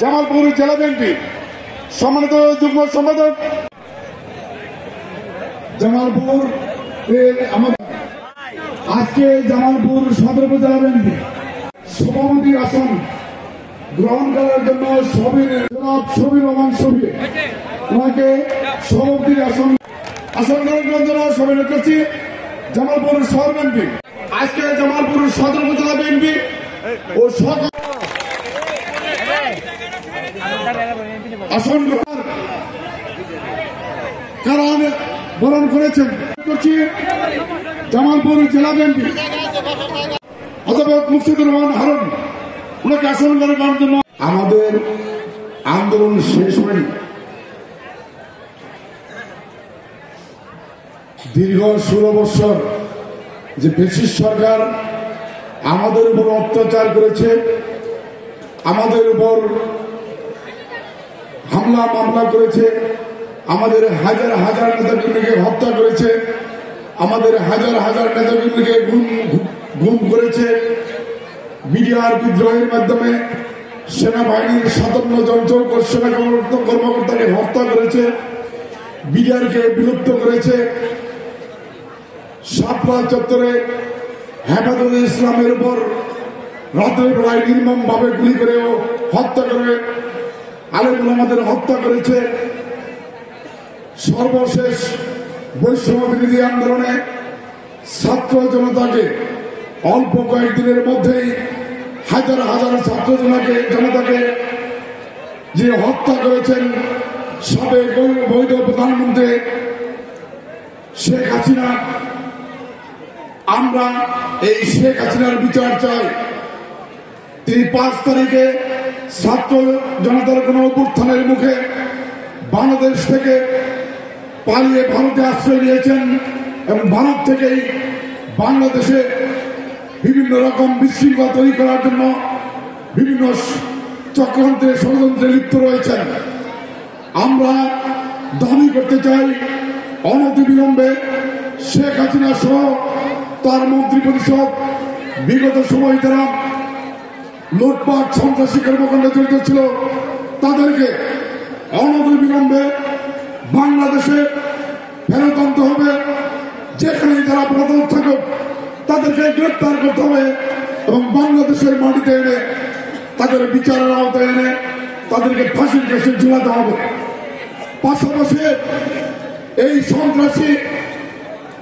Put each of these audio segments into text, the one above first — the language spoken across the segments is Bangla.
জামালপুর জেলা বিএনপি সম্মানিত যুগ্ম সম্পাদক জামালপুর আজকে জামালপুর সদর উপজেলা বিএনপি সভাপতি আসন গ্রহণ করার জন্য শফির রহমান শফি ওনাকে সভাপতির আসন গ্রহণ করার জন্য সবাই করছি জামালপুর শহর বিএনপি। আজকে জামালপুর সদর উপজেলা বিএনপি ও আসন গ্রহণ বরণ করেছেন করছি জামালপুর জেলা বিএনপি অধ্যাপক মুফতিদুর রহমান হারুন ওনাকে আসন গ্রহণ করার জন্য। আমাদের আন্দোলন শেষ হয়নি, দীর্ঘ 16 বছর যে ব্রিটিশ সরকার আমাদের উপর অত্যাচার করেছে, আমাদের উপর হামলা মামলা করেছে, আমাদের হাজার হাজার নেতাকর্মীকে হত্যা করেছে, আমাদের হাজার হাজার নেতাকর্মীকে গুম করেছে, মিডিয়ার বিদ্রোহের মাধ্যমে সেনাবাহিনীর 57 জন সেনা কর্মকর্তাকে হত্যা করেছে, মিডিয়ারকে বিলুপ্ত করেছে, শাপলা চত্বরে হেফাজতে ইসলামের উপর রাতের বেলায় নির্মম ভাবে গুলি করেও হত্যা করে আলেম ওলামাদের হত্যা করেছে। সর্বশেষ বৈষম্য বিরোধী আন্দোলনে ছাত্র জনতাকে অল্প কয়েকদিনের মধ্যেই হাজার হাজার ছাত্র জনতাকে যে হত্যা করেছেন সাবেক বৈধ প্রধানমন্ত্রী শেখ হাসিনা। আমরা এই শেখ হাসিনার বিচার চাই। তিনি 5 তারিখে ছাত্র জনতার কোন অভ্যুত্থানের মুখে বাংলাদেশ থেকে পালিয়ে ভারতে আশ্রয় নিয়েছেন এবং ভারত থেকেই বাংলাদেশে বিভিন্ন রকম বিশৃঙ্খলা তৈরি করার জন্য বিভিন্ন চক্রান্তে ষড়যন্ত্রে লিপ্ত রয়েছেন। আমরা দাবি করতে চাই অনতিবিলম্বে শেখ হাসিনা সহ তার মন্ত্রী পরিষদ বিগত সময় যারা লুটপাট সন্ত্রাসী কর্মকাণ্ডে জড়িত ছিল তাদেরকে অনতিবিলম্বে বাংলাদেশে ফেরত আনতে হবে। যেখানে তারা পলাতক থাকুক তাদেরকে গ্রেপ্তার করতে হবে এবং বাংলাদেশের মাটিতে এনে তাদের বিচারের আওতায় এনে তাদেরকে ফাঁসির কাছে ঝুলাতে হবে। পাশাপাশি এই সন্ত্রাসী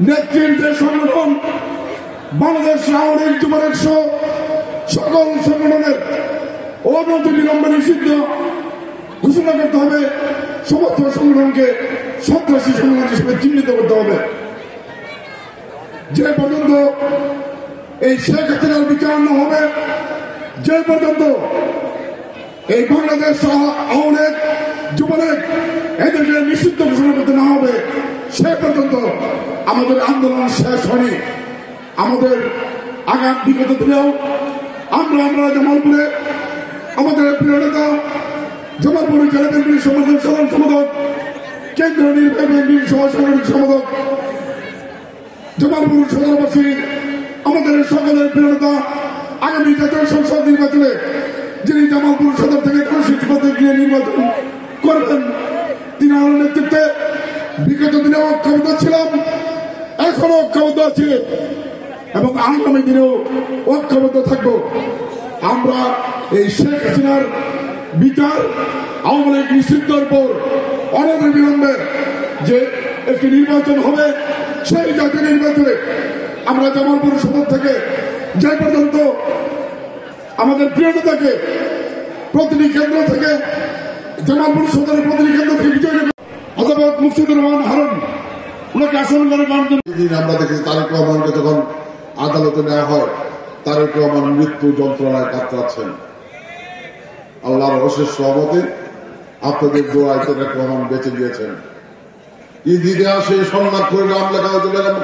নেত্রীর যে সংগঠন বাংলাদেশ আওয়ামী লীগ যুবলীগ সহ সকল সংগঠনের অনতিবিলম্বে নিষিদ্ধ ঘোষণা করতে হবে। সমস্ত সংগঠনকে সন্ত্রাসী সংগঠন হিসেবে চিহ্নিত করতে হবে। যে পর্যন্ত এই শেখ হাসিনার বিচার না হবে, যে পর্যন্ত এই বাংলাদেশ আওয়ামী লীগ যুবলীগ এদেরকে নিষিদ্ধ ঘোষণা করতে না হবে সে পর্যন্ত আমাদের আন্দোলন শেষ হয়নি। আমাদের আগাম বিগত দিনেও আমরা জামালপুরে আমাদের প্রিয় নেতা জামালপুর জেলা বিএনপির সাধারণ সম্পাদক, কেন্দ্রীয় নির্বাহী বিএনপির সহ সাংগঠনিক সম্পাদক, জামালপুর সদরবাসী আমাদের সকলের প্রিয় নেতা আগামী জাতীয় সংসদ নির্বাচনে যিনি জামালপুর সদর থেকে কনস্টিটিউয়েন্সি গিয়ে নির্বাচন করবেন তিনি আমার নেতৃত্বে বিগত দিনে ঐক্যবদ্ধ ছিলাম, এখনো ঐক্যবদ্ধ আছি এবং আগামী দিনেও ঐক্যবদ্ধ থাকব। আমরা এই শেখ হাসিনার বিচার আওয়ামী লীগ নিষিদ্ধের পর অনতিবিলম্বে যে একটি নির্বাচন হবে সেই জাতীয় নির্বাচনে আমরা জামালপুর সদর থেকে যে পর্যন্ত আমাদের প্রিয় নেতাকে প্রতিটি কেন্দ্র থেকে জামালপুর সদরের প্রতিটি কেন্দ্র থেকে বিজয় অধ্যাপক মুফতিদুর রহমান হারুন ওনাকে আসন গ্রহণ করার জন্য। আমরা দেখেছি তারেক রহমানকে যখন আদালতে নেওয়া হয় তারেক রহমান মৃত্যু যন্ত্রণায় কাতরাচ্ছেন। আল্লাহর অশেষ সহমতে আপনাদের দোয়ায় তারেক রহমান বেঁচে গিয়েছেন। ইতিহাসে সম্মান করে নাম লেখা হয়েছে বেগম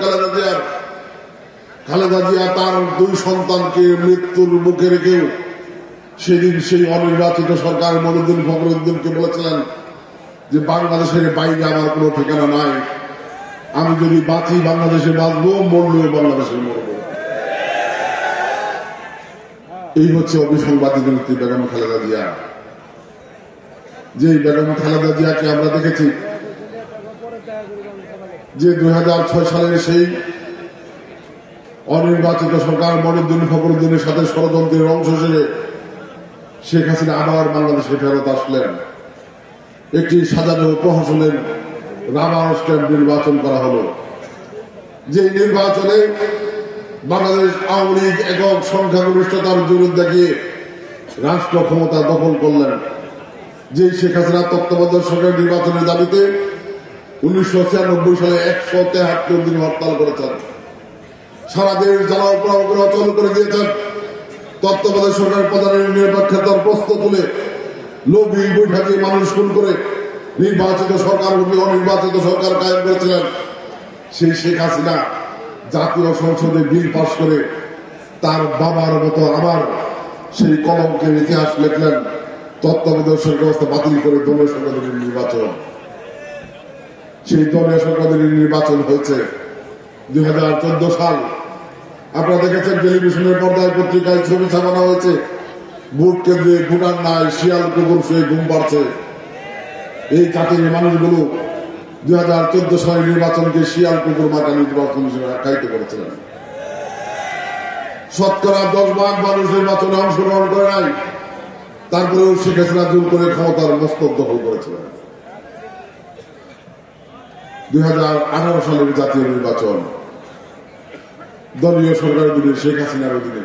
খালেদা জিয়া তার 2 সন্তানকে মৃত্যুর মুখে রেখেও সেদিন সেই অনির্বাচিত সরকার মনিরুদ্দিন ফখরুদ্দিনকে বলেছিলেন যে বাংলাদেশের বাইরে আমার কোনো ঠিকানা নাই, আমি যদি বাঁচি বাংলাদেশে বাঁচবো, মরলেও বাংলাদেশে মরবো। এই হচ্ছে অবিসংবাদিত নেত্রী বেগম খালেদা জিয়া। যে বেগম খালেদা জিয়াকে আমরা দেখেছি যে 2006 সালের সেই অনির্বাচিত সরকার মনিউদ্দিন ফখরুদ্দিনের সাথে ষড়যন্ত্রের অংশ হিসেবে শেখ হাসিনা আবার বাংলাদেশে ফেরত আসলেন। একটি সাজানো প্রহসনের রাবার স্ট্যাম্প নির্বাচন করা হলো। যে নির্বাচনে বাংলাদেশ আওয়ামী লীগ একক সংখ্যাগরিষ্ঠতার জোর দেখিয়ে রাষ্ট্র ক্ষমতা দখল করলেন। যে শেখ হাসিনা তত্ত্বাবধায়ক সরকার নির্বাচনের দাবিতে 1996 সালে 173 দিন হরতাল করেছেন। সারা দেশ জ্বালাও পোড়াও করে অচল করে দিয়েছেন। তত্ত্বাবধায়ক সরকার প্রধানের নিরপেক্ষ দরপ্রস্ত তুলে লোভী বৈঠকে মানুষ খুন করে নির্বাচিত সরকার অনির্বাচিত সরকার কায়েম করেছিলেন। সেই শেখ হাসিনা জাতীয় সংসদে বিল পাশ করে তার বাবার মতো আবার সেই কলঙ্কের ইতিহাস লিখলেন। তত্ত্বাবধায়ক সরকার ব্যবস্থা বাতিল করে দলীয় সরকারের নির্বাচন। সেই দলীয় সরকারের নির্বাচন হয়েছে 2014 সাল। আপনারা দেখেছেন টেলিভিশনের পর্দায় পত্রিকায় ছবি ছাপানো হয়েছে, ভোট কেন্দ্রে ভোটার নাই, শিয়াল কুকুর শুয়ে ঘুম পাড়ছে। এই জাতির মানুষগুলো 2014 সালের নির্বাচনকে শিয়াল কুকুর মার্কা নির্বাচন হিসেবে আখ্যায়িত করেছিলেন। শতকরা 10 ভাগ মানুষ নির্বাচনে অংশগ্রহণ করে নাই, তারপরেও শেখ হাসিনা জোর করে ক্ষমতার মস্তক দখল করেছিলেন। 2018 সালের জাতীয় নির্বাচন দলীয় সরকারের অধীনে, শেখ হাসিনার অধীনে।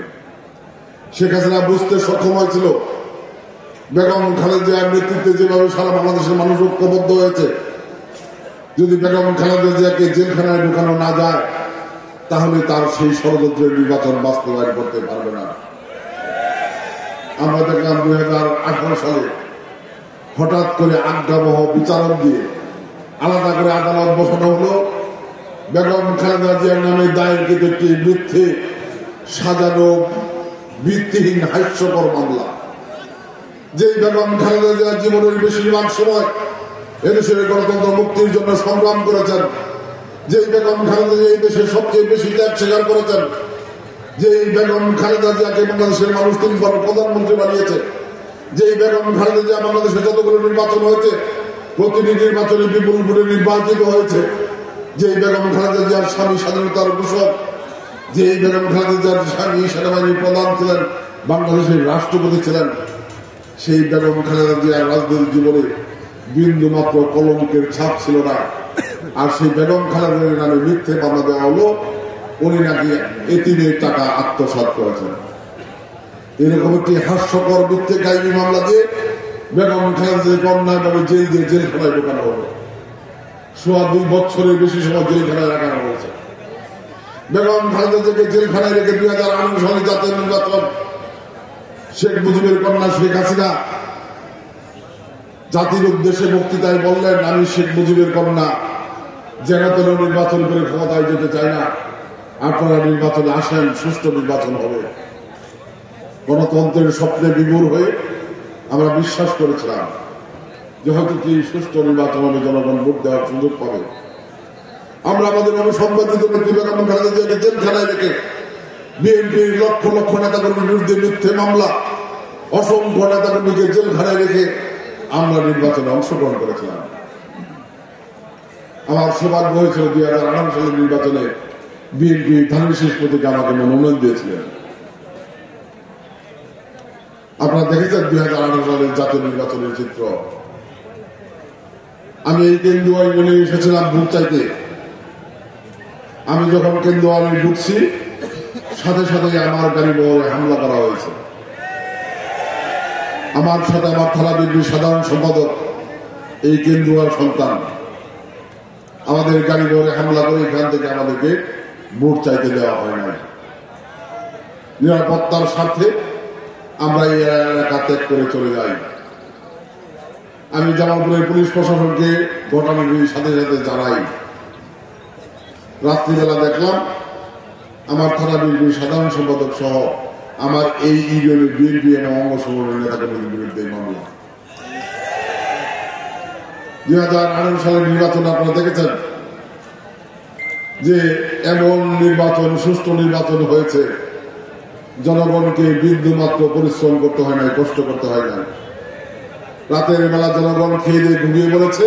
শেখ হাসিনা বুঝতে সক্ষম হয়েছিল বেগম খালেদা জিয়ার নেতৃত্বে যেভাবে সারা বাংলাদেশের মানুষ ঐক্যবদ্ধ হয়েছে, যদি বেগম খালেদা জিয়াকে জেলখানায় ঢুকানো না যায় তাহলে তার সেই ষড়যন্ত্রের নির্বাচন বাস্তবায়ন করতে পারবে না। আমরা দেখলাম 2018 সালে হঠাৎ করে আজ্ঞাবহ বিচারক দিয়ে আলাদা করে আদালত বসানো হলো বেগম খালেদা জিয়ার নামে দায়েরকৃত একটি মিথ্যে সাজানো ভিত্তিহীন হাস্যকর মামলা। যে বেগম খালেদা জিয়ার জীবনের বেশিরভাগ সময় এদেশের গণতন্ত্র মুক্তির জন্য সংগ্রাম করেছেন, যে বেগম খালেদা জিয়া এই দেশের সবচেয়ে বেশি ত্যাগ স্বীকার করেছেন, যে বেগম খালেদা জিয়াকে বাংলাদেশের মানুষ 3 বার প্রধানমন্ত্রী বানিয়েছে, যে বেগম খালেদা জিয়া বাংলাদেশে যতগুলো নির্বাচন হয়েছে প্রতিটি নির্বাচনে বিপুল ভোটে নির্বাচিত হয়েছে, যে বেগম খালেদা জিয়ার স্বামী স্বাধীনতার ঘোষক, যে বেগম খালেদা জিয়ার স্বামী সেনাবাহিনীর প্রধান ছিলেন, বাংলাদেশের রাষ্ট্রপতি ছিলেন, সেই বেগম খালেদা জিয়ার রাজনৈতিক জীবনে বিন্দু মাত্র কলঙ্কের ছাপ ছিল না। আর সেই বেগম খালেদার নামে মিথ্যে মামলা দেওয়া হলো উনি নাকি এতিমের টাকা আত্মসাৎ করেছেন। এরকম একটি হাস্যকর মিথ্যে কাহিনী মামলা দিয়ে বেগম খালেদা অন্যায়ভাবে জেলখানায় ঢোকানো হলো। 2.5 বছরের বেশি সময় জেলখানায় রাখানো হয়েছে। বেগম খালেদা জিয়াকে জেলখানায় রেখে 2018 সালে জাতীয় নির্বাচন শেখ মুজিবের কন্যা শেখ হাসিনা জাতির উদ্দেশ্যে বক্তৃতায় বললেন, আমি শেখ মুজিবের কন্যা, যেন তেন নির্বাচন করে ক্ষমতায় যেতে চাই না, আপনারা নির্বাচনে আসেন, সুষ্ঠু নির্বাচন হবে। গণতন্ত্রের স্বপ্নে বিভোর হয়ে আমরা বিশ্বাস করেছিলাম যে হয়তো কি সুষ্ঠু নির্বাচন হবে, জনগণ ভোট দেওয়ার সুযোগ পাবে। আমরা আমাদের অনুসংবাদিত নেত্রী বেগম খালেদা জিয়াকে জেলখানায় রেখে বিএনপির লক্ষ লক্ষ নেতাকর্মীর বিরুদ্ধে মিথ্যে মামলা, অসংখ্য নেতাকর্মীকে জেলখানায় রেখে আমরা নির্বাচনে অংশগ্রহণ করেছিলাম। আমার সৌভাগ্য হয়েছিল 2018 সালের নির্বাচনে বিএনপি ধানবিশেষ প্রতীকে আমাকে মনোনয়ন দিয়েছিলেন। আপনারা দেখেছেন 2018 সালের জাতীয় নির্বাচনের চিত্র। আমি এই কেন্দ্রীয় আইনে এসেছিলাম ভোট চাইতে। আমি যখন কেন্দ্রীয় আইনে ঢুকছি সাথে সাথে আমার গাড়ি বহরে হামলা করা হয়েছে। আমার সাথে আমার থানা বিএনপির সাধারণ সম্পাদক এই কেন্দ্রীয় সন্তান আমাদের গাড়ি বহরে হামলা করে এখান থেকে আমাদেরকে ভোট চাইতে দেওয়া হয় না। নিরাপত্তার স্বার্থে আমরা এই এলাকা ত্যাগ করে চলে যাই। আমি জামালপুরের পুলিশ প্রশাসনকে ঘটনাটির সাথে সাথে জানাই। রাত্রিবেলা দেখলাম আমার থানা বিএনপির সাধারণ সম্পাদক সহ আমার এই ইউনিয়নের বিএনপি এবং অঙ্গ সংগঠনের নেতাকর্মীদের বিরুদ্ধে মামলা। 2018 সালের নির্বাচন আপনারা দেখেছেন যে এমন নির্বাচন, সুষ্ঠু নির্বাচন হয়েছে, জনগণকে বিন্দু মাত্র পরিশ্রম করতে হয় নাই, কষ্ট করতে হয় নাই। রাতের বেলা জনগণ খেয়ে দিয়ে ঘুমিয়ে পড়েছে,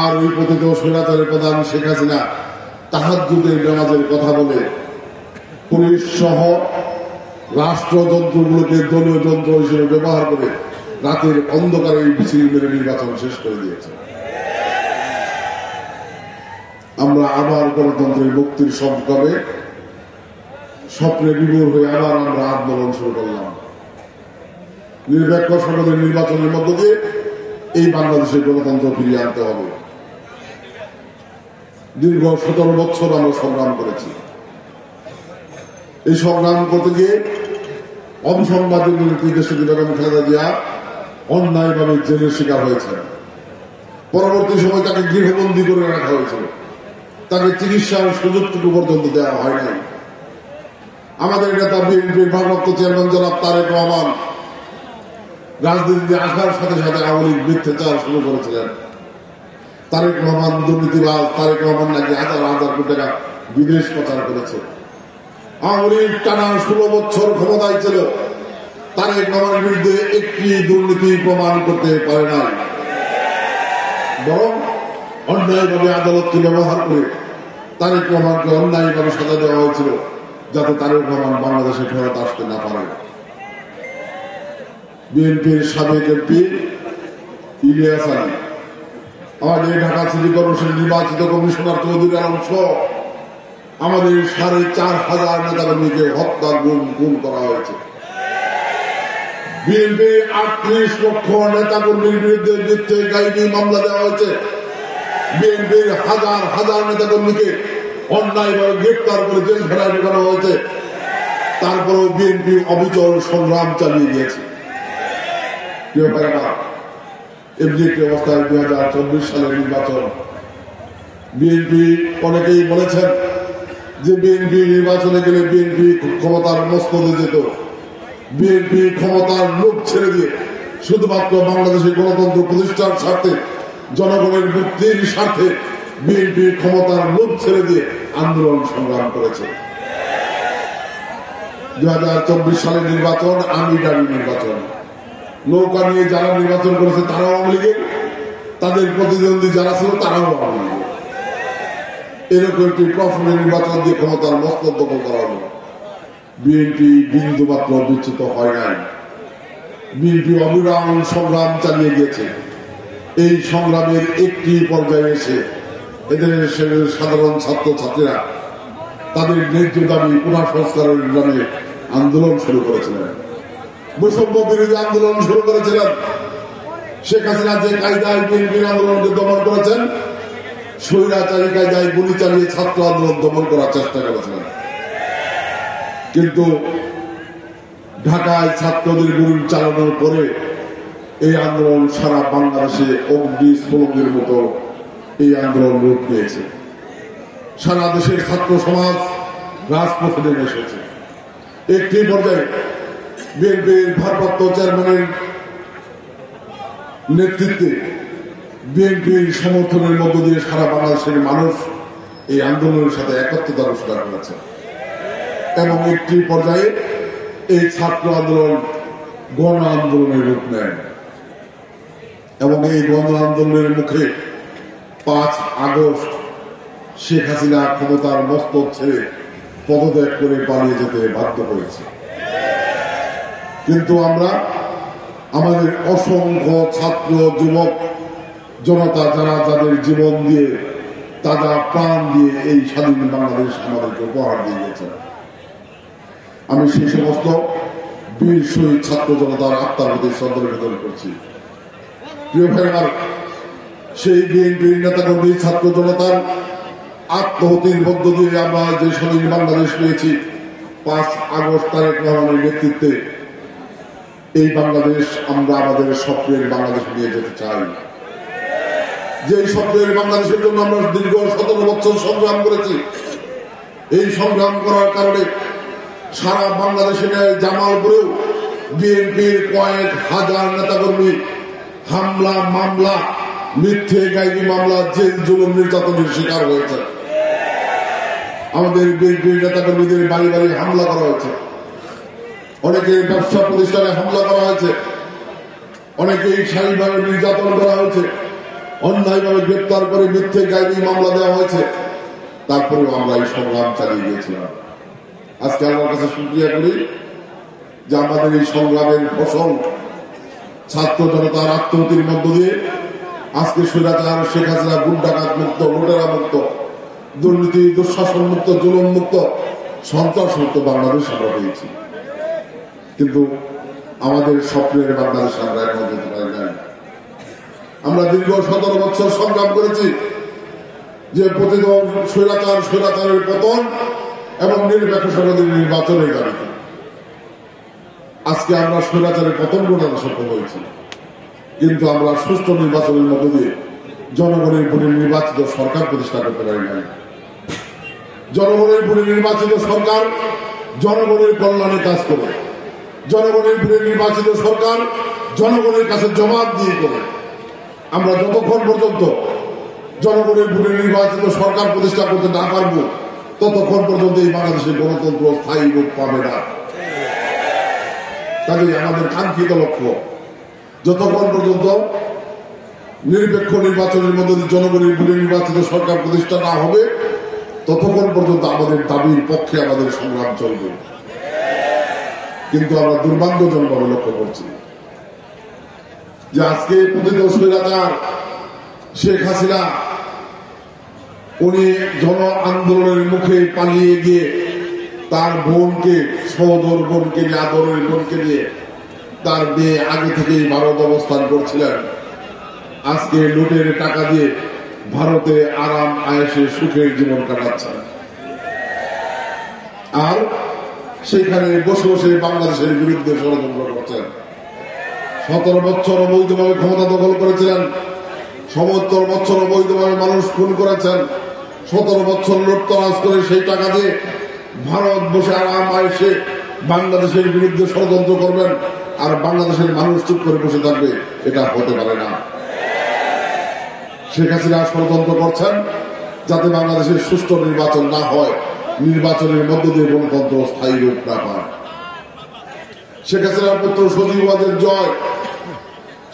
আর ওই পতিত স্বৈরাচারের প্রধান শেখ হাসিনা তাহাজ্জুদের নামাজের কথা বলে পুলিশ সহ রাষ্ট্রযন্ত্রগুলোকে দলীয় যন্ত্র হিসেবে ব্যবহার করে রাতের অন্ধকারে মিছিল মেরে নির্বাচন শেষ করে দিয়েছে। আমরা আবার গণতন্ত্রের মুক্তির সংগ্রামে স্বপ্নে বিভোর হয়ে আবার আমরা আন্দোলন শুরু করলাম। নিরপেক্ষ সংসদের নির্বাচনের মধ্য দিয়ে এই বাংলাদেশের গণতন্ত্র ফিরিয়ে আনতে হবে। দীর্ঘ 17 বছর আমরা সংগ্রাম করেছি। এই সংগ্রাম করতে গিয়ে অবসংবাদী দেশটি বেগম খালেদা জিয়া অন্যায়ভাবে জেলের শিকার হয়েছেন। পরবর্তী সময় তাকে গৃহবন্দী করে রাখা হয়েছিল, তাকে চিকিৎসার সুযোগটুকু পর্যন্ত দেওয়া হয় নাই। আমাদের নেতা বিএনপির ভারপ্রাপ্ত চেয়ারম্যান জনাব তারেক রহমান রাজনীতিতে আসার সাথে সাথে আওয়ামী লীগ মিথ্যাচার শুরু করেছিলেন। তারেক রহমান দুর্নীতিবাজ, তারেক রহমান নাকি হাজার হাজার কোটি টাকা বিদেশ পাচার করেছে। আওয়ামী লীগ টানা 16 বছর ক্ষমতায় ছিল, তারেক রহমানের বিরুদ্ধে একটি দুর্নীতি প্রমাণ করতে পারে নাই, বরং অন্যায়ভাবে আদালতকে ব্যবহার করে তারেক রহমানকে অন্যায়ভাবে সাজা দেওয়া হয়েছিল যাতে তারেক রহমান বাংলাদেশে ফেরত আসতে না পারে। বিএনপির সাবেক এমপি ইলিয়াস আলী, আমাদের ঢাকা সিটি কর্পোরেশনের নির্বাচিত কমিশনার চৌধুরী আলম সহ আমাদের 4,500 নেতাকর্মীকে হত্যা গুম করা হয়েছে। বিএনপির 38 লক্ষ নেতাকর্মীর বিরুদ্ধে মিথ্যে গাইবি মামলা দেওয়া হয়েছে। বিএনপির হাজার হাজার নেতাকর্মীকে অন্যায়ভাবে গ্রেপ্তার করে জেল খেলায় ঢোকানো হয়েছে। তারপরেও বিএনপি অবিচল সংগ্রাম চালিয়ে গিয়েছে। এমনি একটি অবস্থায় 2024 সালের নির্বাচন, বিএনপি অনেকেই বলেছেন যে বিএনপি নির্বাচনে গেলে বিএনপি ক্ষমতার মস্তদে যেত। বিএনপি ক্ষমতার লোভ ছেড়ে দিয়ে শুধুমাত্র বাংলাদেশের গণতন্ত্র প্রতিষ্ঠার স্বার্থে, জনগণের মুক্তির স্বার্থে বিএনপি ক্ষমতার লোভ ছেড়ে দিয়ে আন্দোলন সংগ্রাম করেছে। 2024 সালের নির্বাচন আমি দাবি নির্বাচন। নৌকা নিয়ে যারা নির্বাচন করেছে তারাও আওয়ামী লীগের, তাদের প্রতিদ্বন্দ্বী যারা ছিল তারাও আওয়ামী লীগের। এরকম একটি প্রশ্নের নির্বাচন দিয়ে ক্ষমতার মস্তক দখল করা হল। বিএনপি বিন্দু মাত্র বিচ্যুত হয় নাই। বিএনপি অবিরাম সংগ্রাম চালিয়ে গিয়েছে। এই সংগ্রামের একটি পর্যায়ে এসে এদের সাধারণ ছাত্র ছাত্রীরা তাদের ন্যায্য দাবি পুনঃসংস্কারের নামে আন্দোলন শুরু করেছিলেন, বৈষম্য বিরোধী আন্দোলন শুরু করেছিলেন। শেখ হাসিনা যে কায়দায় বিএনপির আন্দোলনকে দমন করেছেন, স্বৈরাচারী কায়দায় গুলি চালিয়ে ছাত্র আন্দোলন দমন করার চেষ্টা করেছিলেন। কিন্তু ঢাকায় ছাত্রদের গুলি চালানোর পরে এই আন্দোলন সারা বাংলাদেশে অগ্নিস্ফুলিঙ্গের মতো এই আন্দোলন রূপ পেয়েছে। সারা দেশের ছাত্র সমাজ রাজপথে নেমে এসেছে। একটি পর্যায়ে বিএনপির ভারপ্রাপ্ত চেয়ারম্যানের নেতৃত্বে বিএনপির সমর্থনের মধ্য দিয়ে সারা বাংলাদেশের মানুষ এই আন্দোলনের সাথে একত্রতা ঘোষণা করেছে এবং একটি পর্যায়ে এই ছাত্র আন্দোলন গণ আন্দোলনের রূপ নেয় এবং এই গণ আন্দোলনের মুখে 5 আগস্ট শেখ হাসিনা ক্ষমতার মস্তক ছেড়ে পদত্যাগ করে পালিয়ে যেতে বাধ্য করেছে। কিন্তু আমরা আমাদের অসংখ্য ছাত্র যুবক জনতা যারা যাদের জীবন দিয়ে তাজা প্রাণ দিয়ে এই স্বাধীন বাংলাদেশ আমাদেরকে উপহার দিয়ে গেছেন, আমি সেই সমস্ত বীর শহীদ ছাত্র জনতার আত্মার প্রতি শ্রদ্ধা নিবেদন করছি। প্রিয় ভাইরা, সেই বিএনপির নেতাকর্মী ছাত্র জনতার আত্মহতির মধ্য দিয়ে আমরা যে স্বাধীন বাংলাদেশ পেয়েছি, 5 আগস্ট তারেক রহমানের নেতৃত্বে এই বাংলাদেশ আমরা আমাদের স্বপ্নের বাংলাদেশ নিয়ে যেতে চাই। যে স্বপ্নের বাংলাদেশের জন্য আমরা দীর্ঘ 17 বছর সংগ্রাম করেছি, এই সংগ্রাম করার কারণে সারা বাংলাদেশে জামালপুরেও বিএনপির কয়েক হাজার নেতাকর্মী হামলা মামলা মিথ্যে গাইবি মামলা জেল জুলুম নির্যাতনের শিকার হয়েছে। আমাদের বিএনপির নেতাকর্মীদের বাড়ি বাড়ি হামলা করা হয়েছে, অনেকের ব্যবসা প্রতিষ্ঠানে হামলা করা হয়েছে, অনেকেই শারীরিকভাবে নির্যাতন করা হয়েছে, অন্যায়ভাবে গ্রেপ্তার করে মিথ্যে গায়েবী মামলা দেওয়া হয়েছে, তারপরেও আমরা এই সংগ্রাম চালিয়ে গিয়েছিলাম। আজকে আমার কাছে শুকরিয়া করি যে আমাদের এই সংগ্রামের ফসল ছাত্র জনতার আত্মহতির মধ্য দিয়ে আজকে স্বৈরাচার শেখ হাসিনা গুন্ডাঘাত মুক্ত, লুটেরা মুক্ত, দুর্নীতি দুঃশাসন মুক্ত, জুলুম মুক্ত, সন্ত্রাস মুক্ত বাংলাদেশ আমরা পেয়েছি। কিন্তু আমাদের স্বপ্নের বাংলাদেশ আমরা এখন যেতে পারি নাই। আমরা দীর্ঘ 17 বছর সংগ্রাম করেছি যে প্রতিদল স্বৈরাচারের পতন এবং নিরপেক্ষ নির্বাচনের দাবিতে। আজকে আমরা স্বৈরাচারের পতন ঘটাতে সক্ষম হয়েছি, কিন্তু আমরা সুষ্ঠু নির্বাচনের মধ্য দিয়ে জনগণের ভোটে নির্বাচিত সরকার প্রতিষ্ঠা করতে পারি নাই। জনগণের ভোটে নির্বাচিত সরকার জনগণের কল্যাণে কাজ করে, জনগণের ভোটে নির্বাচিত সরকার জনগণের কাছে জবাবদিহি করে। আমরা যতক্ষণ পর্যন্ত জনগণের ভোটে নির্বাচিত সরকার প্রতিষ্ঠা করতে না পারব, ততক্ষণ পর্যন্ত এই বাংলাদেশের গণতন্ত্র স্থায়ী রূপ পাবে না। কাজেই আমাদের কাঙ্ক্ষিত লক্ষ্য, যতক্ষণ পর্যন্ত নিরপেক্ষ নির্বাচনের মধ্যে জনগণের ভোটে নির্বাচিত সরকার প্রতিষ্ঠা না হবে, ততক্ষণ পর্যন্ত আমাদের দাবির পক্ষে আমাদের সংগ্রাম চলবে। কিন্তু আমরা দুর্ভাগ্যজনকভাবে লক্ষ্য করছি যে আজকে পতিত স্বৈরাচার শেখ হাসিনা উনি জন আন্দোলনের মুখে পালিয়ে গিয়ে তার বোনকে, সহোদর বোনকে নিয়ে, আদরের বোনকে নিয়ে তার মেয়ে আগে থেকেই ভারত অবস্থান করছিলেন। আজকে লুটের টাকা দিয়ে ভারতে আরাম আয়েসে সুখের জীবন কাটাচ্ছেন, আর সেখানে বসে বসে বাংলাদেশের বিরুদ্ধে ষড়যন্ত্র করছেন। 17 বছর অবৈধভাবে ক্ষমতা দখল করেছিলেন, 17 বছর অবৈধভাবে মানুষ খুন করেছেন, 17 বছর লুটতরাজ করে সেই টাকা দিয়ে ভারত বসে আরাম আয়েসে বাংলাদেশের বিরুদ্ধে ষড়যন্ত্র করবেন, আর বাংলাদেশের মানুষ চুপ করে বসে থাকবে, এটা হতে পারে না। শেখ হাসিনা ষড়যন্ত্র করছেন যাতে বাংলাদেশের সুষ্ঠু নির্বাচন না হয়, নির্বাচনের মধ্য দিয়ে গণতন্ত্র স্থায়ী রূপ না পায়। শেখ হাসিনার পুত্র সজীবাদের জয়।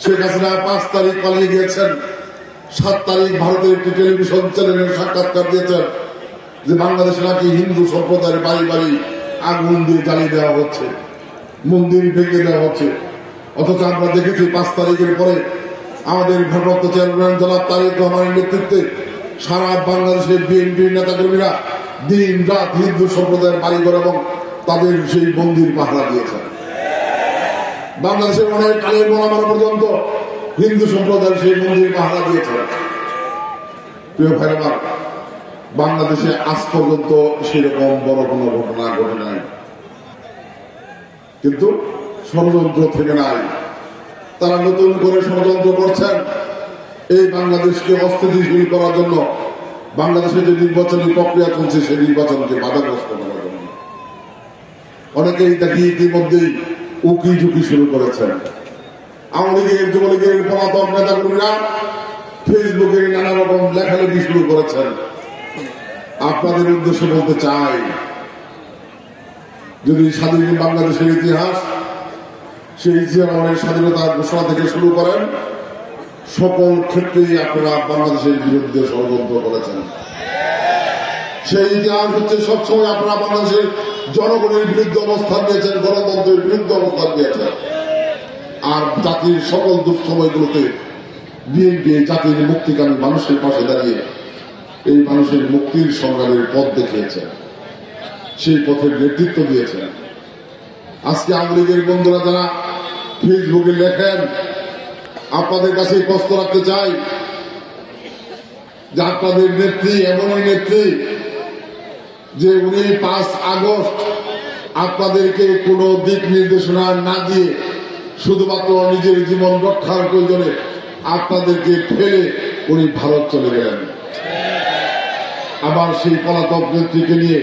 শেখ হাসিনা 5 তারিখ পালিয়ে গিয়েছেন, 7 তারিখ ভারতের একটি টেলিভিশন চ্যানেলের সাক্ষাৎকার দিয়েছেন যে বাংলাদেশে নাকি হিন্দু সম্প্রদায়ের বাড়ি বাড়ি আগুন দিয়ে জ্বালিয়ে দেওয়া হচ্ছে, মন্দির ভেঙে দেওয়া হচ্ছে। অথচ আমরা দেখেছি 5 তারিখের পরে আমাদের ভারপ্রাপ্ত চেয়ারম্যান জনাব তারেক রহমানের নেতৃত্বে সারা বাংলাদেশের বিএনপির নেতাকর্মীরা দিন রাত হিন্দু সম্প্রদায়ের বাড়িঘর এবং তাদের সেই মন্দির পাহারা দিয়েছেন। বাংলাদেশের অনেক কালের মোনামারা পর্যন্ত হিন্দু সম্প্রদায়ের সেই মন্দির পাহারা দিয়েছেন। প্রিয় ভাই আমার, বাংলাদেশে আজ পর্যন্ত সেরকম বড় কোন ঘটনা ঘটে নাই, কিন্তু ষড়যন্ত্র থেকে নাই। তারা নতুন করে ষড়যন্ত্র করছেন এই বাংলাদেশকে অস্থিতিশীল করার জন্য, বাংলাদেশে যে নির্বাচনী প্রক্রিয়া চলছে সেই নির্বাচনকে বাধাগ্রস্ত করার জন্য। অনেকেই দেখি ইতিমধ্যেই উকি ঝুঁকি শুরু করেছেন। আওয়ামী লীগের, যুবলীগের পলাতক নেতাকর্মীরা ফেসবুকে নানা রকম লেখালেখি শুরু করেছেন। আপনাদের উদ্দেশ্যে বলতে চাই, যদি স্বাধীন বাংলাদেশের ইতিহাস, সেই ইতিহাসের স্বাধীনতার ঘোষণা থেকে শুরু করেন, সকল ক্ষেত্রেই আপনারা বাংলাদেশের বিরুদ্ধে ষড়যন্ত্র করেছেন। সেই ইতিহাস হচ্ছে সবসময় আপনারা বাংলাদেশের জনগণের বিরুদ্ধে অবস্থান নিয়েছেন, গণতন্ত্রের বিরুদ্ধে অবস্থান নিয়েছেন। আর জাতির সকল দুঃসময়গুলোতে বিএনপি জাতির মুক্তিকামী মানুষের পাশে দাঁড়িয়ে এই মানুষের মুক্তির সংগ্রামের পথ দেখিয়েছেন, সেই পথের নেতৃত্ব দিয়েছেন। আজকে আওয়ামী লীগের বন্ধুরা যারা ফেসবুকে লেখেন, আপনাদের কাছে প্রশ্ন রাখতে চাই যে আপনাদের নেত্রী এমনই নেত্রী যে উনি 5 আগস্ট আপনাদেরকে কোনো দিক নির্দেশনা না দিয়ে শুধুমাত্র নিজের জীবন রক্ষার প্রয়োজনে আপনাদেরকে ফেলে উনি ভারত চলে গেলেন। আবার সেই পলাতক নেত্রীকে নিয়ে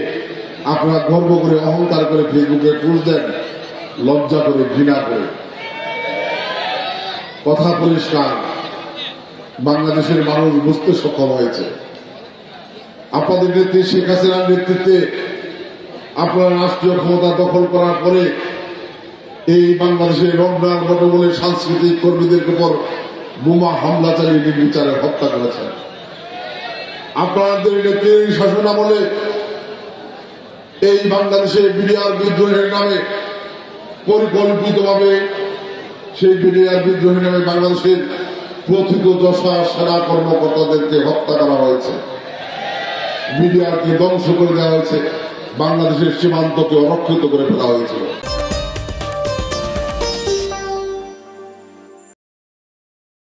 আপনারা গর্ব করে, অহংকার করে ফেসবুকে পোস্ট দেন, লজ্জা করে, ঘৃণা করে। কথা পরিষ্কার, বাংলাদেশের মানুষ বুঝতে সক্ষম হয়েছে। আপনাদের নেত্রী শেখ হাসিনার নেতৃত্বে আপনারা রাষ্ট্রীয় ক্ষমতা দখল করার পরে এই বাংলাদেশের রমজান ঘটে বলে সাংস্কৃতিক কর্মীদের উপর বোমা হামলা চালিয়ে নির্বিচারে হত্যা করেছেন। আপনাদের নেত্রীর শাসন আমলে এই বাংলাদেশে বিডিআর বিদ্রোহের নামে পরিকল্পিতভাবে সেই বিডিআর বিদ্রোহের নামে বাংলাদেশের প্রথিত দশা সেনা কর্মকর্তাদেরকে হত্যা করা হয়েছে, বিডিআরকে ধ্বংস করে দেওয়া হয়েছে, বাংলাদেশের সীমান্তকে অরক্ষিত করে ফেলা হয়েছিল।